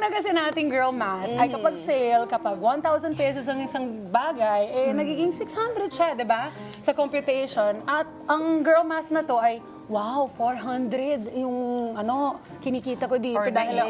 na kasi nating girl math ay kapag sale, kapag 1,000 pesos ang isang bagay, nagiging 600 siya, di ba? Sa computation. At ang girl math na to ay, wow, 400 yung kinikita ko dito dahil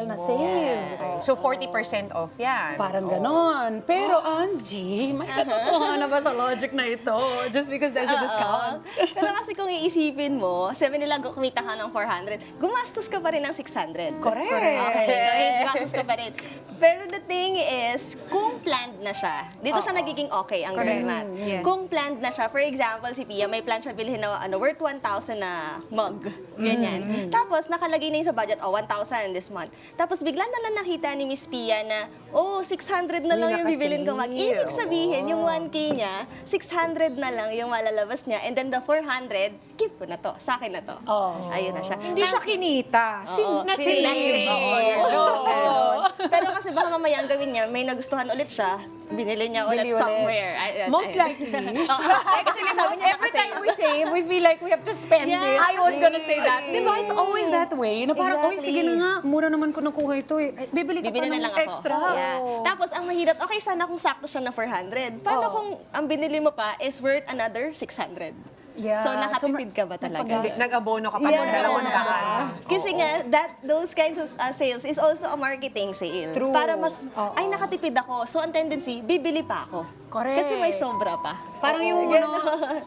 na sale. So, 40% off yan. Parang ganon. Pero Angie, may katotohanan na ba sa logic na ito? Just because there's a discount? Pero kasi kung iisipin mo, 7 nila kumita ka ng 400, gumastos ka pa rin ng 600. Correct. Okay, gumastos ka pa rin. Pero the thing is, kung planned na siya, dito siya nagiging okay ang girl math. Yes. Kung planned na siya, for example, si Pia, may plan siya bilhin na worth 1,000 na mug. Ganyan. Tapos, nakalagay na yung sa budget, 1,000 this month. Tapos, bigla na lang nakita ni Miss Pia na, 600 na lang yung bibilin ko mag. Ibig sabihin, yung 1K niya, 600 na lang yung malalabas niya. And then the 400, keep ko na to. Sa akin na to. Ayun na siya. Hindi siya kinita. Sinasave. Oo. Pero kasi baka mamaya ang gawin niya, may nagustuhan ulit siya, binili niya ulit Bili ulit. somewhere. Most likely. Kasi sabi niya Every time we save, we feel like we have to spend it. I was gonna say that. Di ba? It's always that way. Na parang, Exactly. sige na nga, mura naman ko nakuha ito eh. Ay, bibili ka pa Bibili na ng lang ako. extra. Yeah. Tapos, ang mahirap, okay, sana kung sakto siya na 400. Paano kung ang binili mo pa is worth another 600? Yeah. So, nakatipid ka ba talaga? Nag-abono ka pa ng 200. Kasi nga, those kinds of sales is also a marketing sale. True. Para mas, ay, nakatipid ako. So, ang tendency, bibili pa ako. Correct. Kasi may sobra pa. Parang yung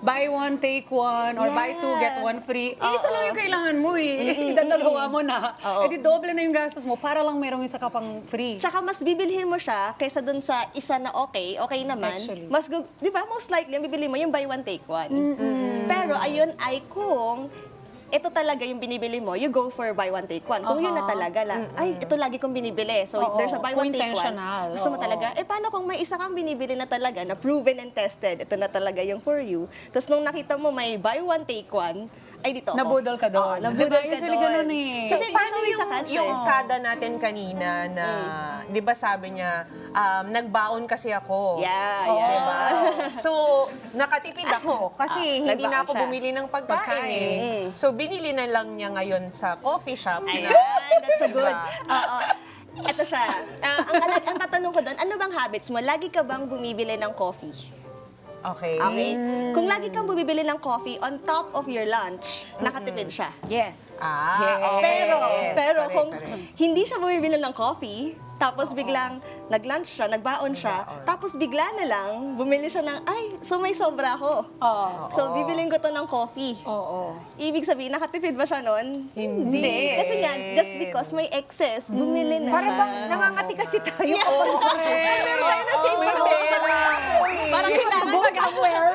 buy one, take one, or buy two, get one free. Isa lang yung kailangan mo eh. Dadalawa mo na. E di doble na yung gastos mo para lang merong isa ka pang free. Tsaka mas bibilhin mo siya kaysa dun sa isa na okay naman. Actually. Mas, di ba, most likely, ang bibili mo yung buy one, take one. Pero ayun ay kung ito talaga yung binibili mo, you go for buy one, take one. Kung yun na talaga lang, ay, ito lagi kong binibili. So, if there's a buy Kung one, take one, intentional. gusto mo talaga, paano kung may isa kang binibili na talaga, na proven and tested, ito na talaga yung for you. Tapos nung nakita mo may buy one, take one, ay dito ako. Nabudol ka doon. Oo, nabudol Diba? ka Usually doon. ganun eh. Kasi Paano there's always a catch yung eh. kada natin kanina na, di ba sabi niya, nagbaon kasi ako. Yeah, Oo, yeah. diba? So, nakatipid ako kasi hindi na nagbaon ako siya. bumili ng pagkain eh. So, binili na lang niya ngayon sa coffee shop. Ayan, na, that's so good. Diba? Oo. Ito siya. Ang tatanong ko doon, ano bang habits mo? Lagi ka bang bumibili ng coffee? Okay. Okay? Kung lagi kang bumibili ng coffee on top of your lunch, nakatipid siya. Yes. Okay. Pero Correct, kung correct. hindi siya bumibili ng coffee, tapos biglang nag-lunch siya, nagbaon siya, tapos bigla na lang bumili siya ng, ay, so may sobra ako. So, bibiling ko to ng coffee. Oo. Ibig sabihin, nakatipid ba siya nun? Hindi. Kasi nga, just because may excess, bumili na Para siya. bang nangangati kasi tayo. Parang kailangan Go somewhere.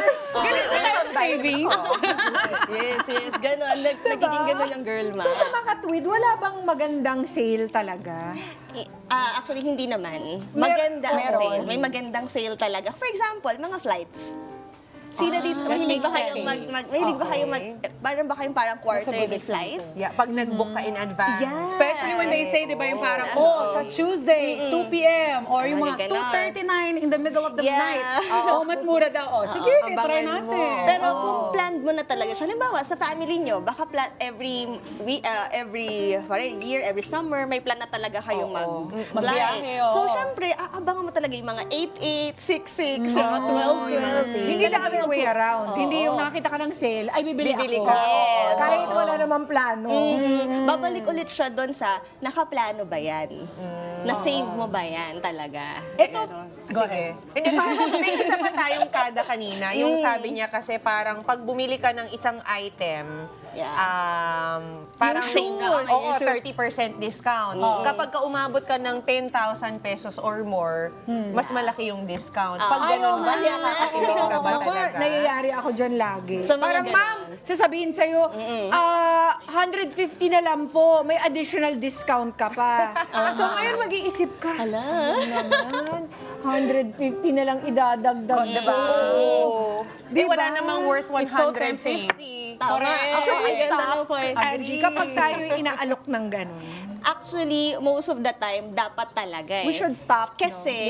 Savings. yes, gano'n. Nagiging gano'n yung girl ma. So sa makatwid, wala bang magandang sale talaga? Actually, hindi naman. Maganda ang Meron. sale. May magandang sale talaga. For example, mga flights. Sino dito, mahilig ba kayong mahilig ba kayong parang quarterly flight? Yeah, pag nag-book ka in advance. Yeah. Especially when they say, di ba, yung parang, sa Tuesday, 2 p.m. Or yung mga ganon. 2:39 in the middle of the Yeah. night. Mas mura daw. Sige, try abangan mo. natin. Pero kung planned mo na talaga siya, halimbawa sa family nyo, baka every year, every summer, may plan na talaga kayong mag-fly. Magbiyahe, oo. So, syempre, aabangan mo talaga yung mga 8-8, 6-6, yung mga 12-12. Hindi the other way around. Hindi yung nakita ka ng sale, ay bibili ako. ka. Yes. Kahit wala namang plano. Babalik ulit siya doon sa nakaplano ba yan? Na-save mo ba yan talaga? Ito, Sige. Hindi, parang may isa pa tayong kada kanina. Yung sabi niya kasi parang pag bumili ka ng isang item, parang Yung shoes. oo, 30% discount. Kapag ka umabot ka ng 10,000 pesos or more, mas malaki yung discount. Pag ganun ba, nakakakilip ka ba Ako, talaga? nangyayari ako dyan lagi. Sa mga Parang, ganon. ma'am, sasabihin sa'yo, 150 na lang po, may additional discount ka pa. So ngayon mag-iisip ka, Ala. naman, 150 na lang idadagdag ba? Di wala namang worth It's so tempting. 150. Tama. Actually, Should we ganda stop? ng point. Angie, kapag tayo inaalok ng ganun, Actually, most of the time, dapat talaga eh. we should stop. Kasi,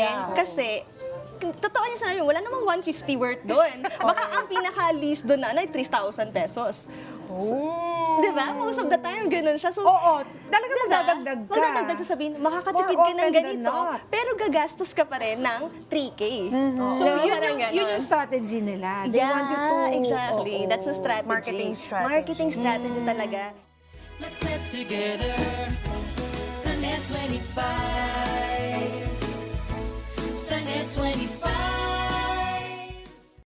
totoo yung sinabi mo, wala namang 150 worth doon. Baka ang pinaka-least doon na, 3,000 pesos. Di ba? Most of the time, ganun siya. So, Oo, talaga magdadagdag ka. Magdadagdag ka sabihin, makakatipid More ka ng often than ganito, not. pero gagastos ka pa rin ng 3K. So, Diba? yun Parang yung, ganon. yun yung strategy nila. They Yeah, want you to... exactly. Oo. That's a strategy. Marketing strategy. Marketing strategy talaga. Let's get together. Sunday 25. Sunday 25.